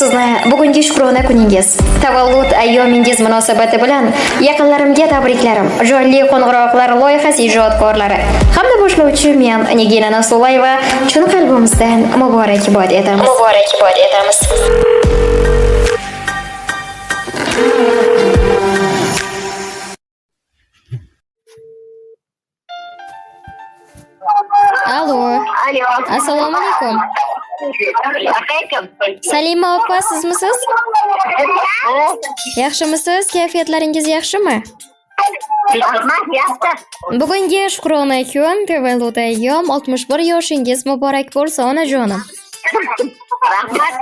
Sizni bugungi shukrona kuningiz, tavallud ayyomingiz munosabati bilan yaqinlarimga tabriklarim, jonli qo'ng'iroqlar loyihasi ijodkorlari hamda boshlovchi men Nigina Nasulayeva chin qalbimizdan muborakbod etamiz. Alo. Assalomu alaykum. Salima opa, sizmisiz? Yaxshimisiz? Kayfiyatlaringiz yaxshimi? Bugungi shukrona kun, tavallud ayyom, 61 yoshingiz muborak bo'lsin onajonim. Rahmat.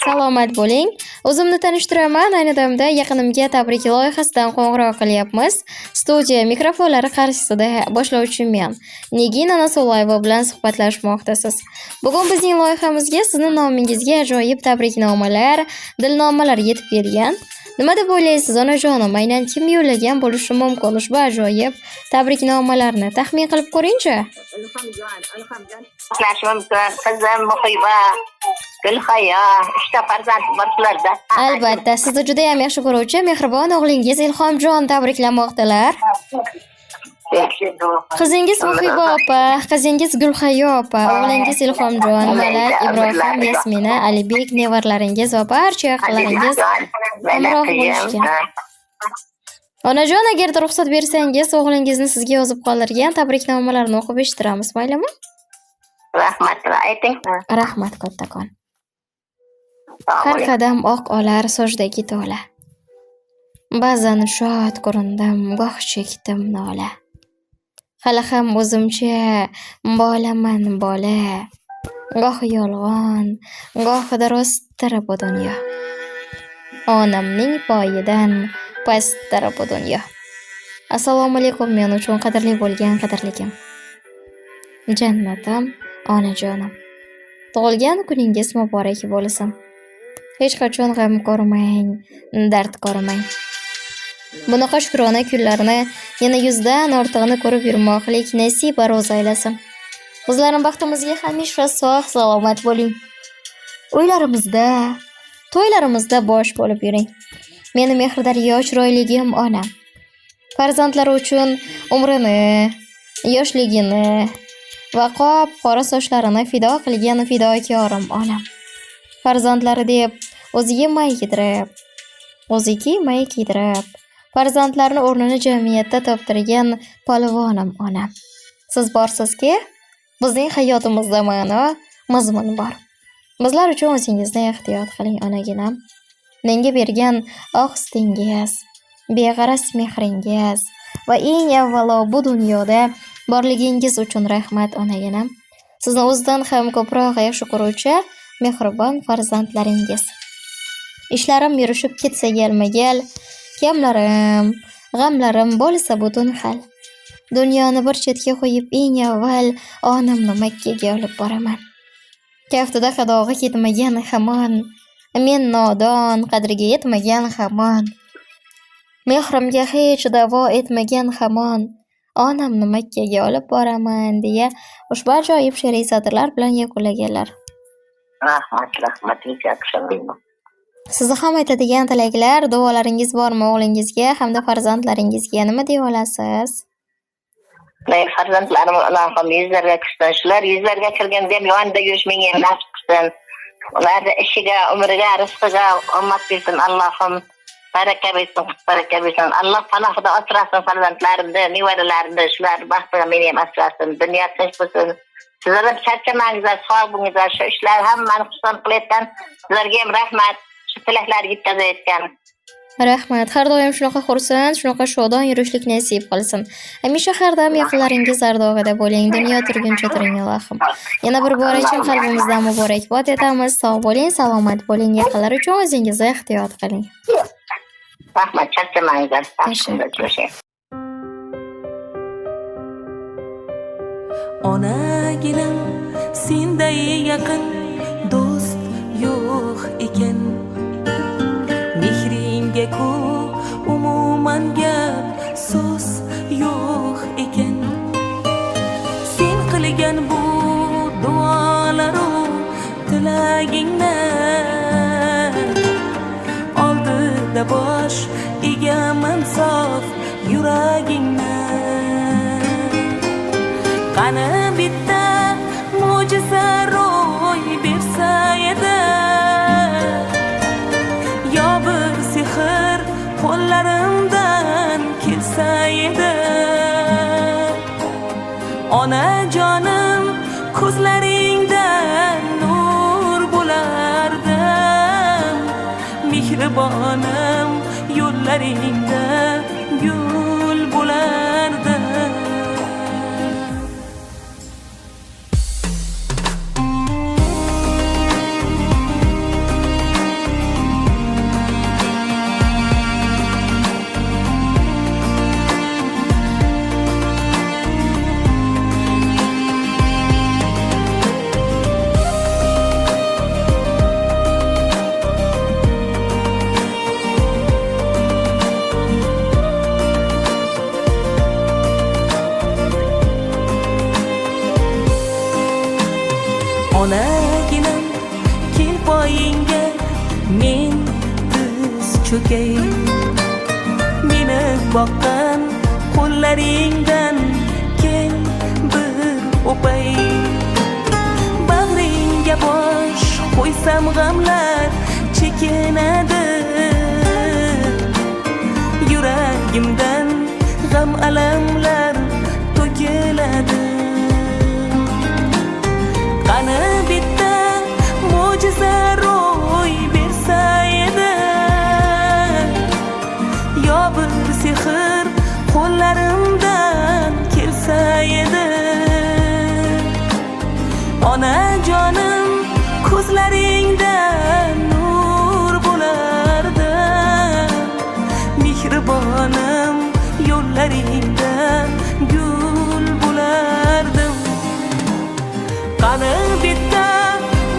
Salomat bo'ling. O'zimni tanishtiraman. Ayni damda yaqinimga tabrik loyihasidan qo'ng'iroq qilyapmiz. Studiya mikrofonlari qarshisida boshlovchi men Nigina Nasulayeva bilan suhbatlashmoqdasiz. Bugun bizning loyihamizga sizning nomingizga ajoyib tabriknomalar, dilnomalar yetib kelgan. Nima deb o'ylaysiz onajonim? Aynan kim yo'llagan bo'lishi mumkin ushbu ajoyib tabriknomalarni taxmin qilib ko'ring-chi. Qizim Muhiba, Gulhaya, 3 ta farzand borlarda. Albatta, sizni juda ham yaxshi ko'ruvchi mehribon o'g'lingiz Ilhomjon tabriklamoqdalar. Qizingiz Muhiba opa, qizingiz Gulhayo opa, o'g'lingiz Ilhomjon, Malak, Ibrohim, Yasmina, Alibek, nevaralaringiz va barcha yaqinlaringiz hamroh bo'lishgan. Onajon, agar ruxsat bersangiz, o'g'lingizni sizga yozib qoldirgan tabriknomalarni o'qib eshittiramiz, maylimi? Rahmat, ayting. Rahmat kattakon. Har qadam oq olar sochdagi to'la. Ba'zan shod ko'rindim, goh chekdim nola. Hali ham o'zimcha bolaman bola. Goh yolg'on, gohida rostdir bu dunyo. Onamning poyidan pastdir bu dunyo. Assalomu alaykum men uchun qadrli bo'lgan qadrligim. Jannatim, onajonim. Tug'ilgan kuningiz muborak bo'lsin. Hech qachon g'am ko'rmang, dard ko'rmang. Bunaqa shukrona kunlarni yana 100 dan ortig'ini ko'rib yurmoqlik nasib va ro'za aylasin. Bizlarning baxtimizga hamisha sog' salomat bo'ling. Uylarimizda, to'ylarimizda bosh bo'lib yuring. Meni mehrdaryo chiroyligim onam. Farzandlari uchun umrini, yoshligini va qop-qora sochlarini fido qilgan fidokorim onam. Farzandlari deb o'ziga may yedirib, o'zi kiymay kiydirib, farzandlarni o'rnini jamiyatda toptirgan polvonim onam. Siz borsizki, bizning hayotimizda ma'no, mazmun bor. Bizlar uchun o'zingizni ehtiyot qiling onaginam. Menga bergan oqsitingiz, beg'araz mehringiz va eng avvalo bu dunyoda borligingiz uchun rahmat onaginam. Sizni o'zidan ham ko'proq yaxshi ko'ruvchi mehribon farzandlaringiz. Ishlarim yurishib ketsa yalmagal, kamlarim, g'amlarim bo'lsa butun hal. Dunyoni bir chetga qo'yib eng avval onamni Makkaga olib boraman. Kaftida qadog'i ketmagan hamon, men nodon, qadriga yetmagan hamon. Mehrimga hech davo etmagan hamon. Onamni Makkaga olib boraman deya ushbu ajoyib she'riy satrlar bilan yakunlaganlar. Rahmat, Sizni ham aytadigan tilaklar, duolaringiz bormi o'g'lingizga hamda farzandlaringizga? Nima deya olasiz? Farzandlarim Allohim yuzlarga kirsin. Shular yuzlarga kirganda yonida yurish menga nasib qilsin. Ularni ishiga, umriga, rizqiga omad bersin Allohim. Baraka bersin. Alloh panohida asrasin farzandlarimni, nevaralarimni, shular baxtiga meni ham asrasin. Dunyo tinch bo'lsin. Sizlar ham charchamangizlar, sog' bo'lingizlar. Shu ishlar hammani xursand qilayotgan sizlarga ham rahmat. Shu tilaklarni yetkazayotgan. Rahmat. Har doim shunaqa xursand, shunaqa shodon yurishlik nasib qilsin. Hamisha har doim yaqinlaringiz ardog'ida bo'ling. Dunyo turguncha turing Allohim. Yana bir bor chin qalbimizdan muborakbod etamiz. Sog' bo'ling, salomat bo'ling. Yaqinlar uchun o'zingizni ehtiyot qiling. Rahmat, charchamangizlar. Onaginam, senday yaqin do'st yo'q ekan. Mehringga ku umuman gap so'z yo'q ekan. Sen qilgan bu duolaru tilak yuragingni oldida bosh egaman sof yuragingni qani bitta mo'jiza ro'y bersa edi yo bir sehr qo'llarimdan kelsa edi onajonim ko'zlaringdan nur bo'lardim mehribonim yo'llaringda gul bo'lardim onaginam kel poyingga men tiz cho'kay meni boqqan qo'llaringdan kel bir o'pay bag'ringga bosh qo'ysam g'amlar chekinadi yuragimdan g'am alamlar to'kiladi qani bitta mo'jiza ro'y bersa edi yo bir sehr qo'llarimdan kelsa edi onajonim ko'zlaringdan nur bo'lardim mehribonim yo'llaringda gul bo'lardim qani bitta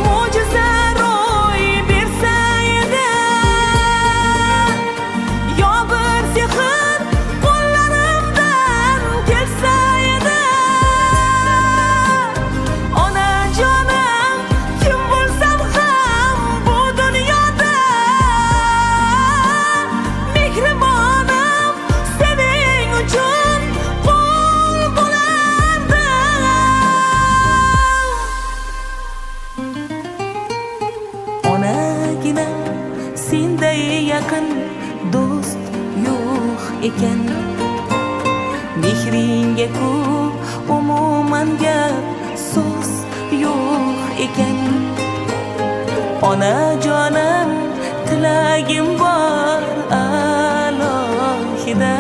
mo'jiza ro'y bersa edi yo bir sehr qo'llarimdan kelsa edi onajonim kim bo'lsam ham bu dunyoda mehribonim sening uchun qul bo'lardim onagina senday yaqin do'st yo'q ekan mehringga ku umuman gap so'z yo'q ekan onajonim tilagim bor alohida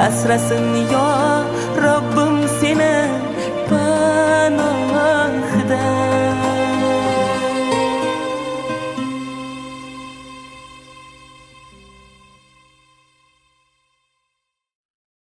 asrasin yo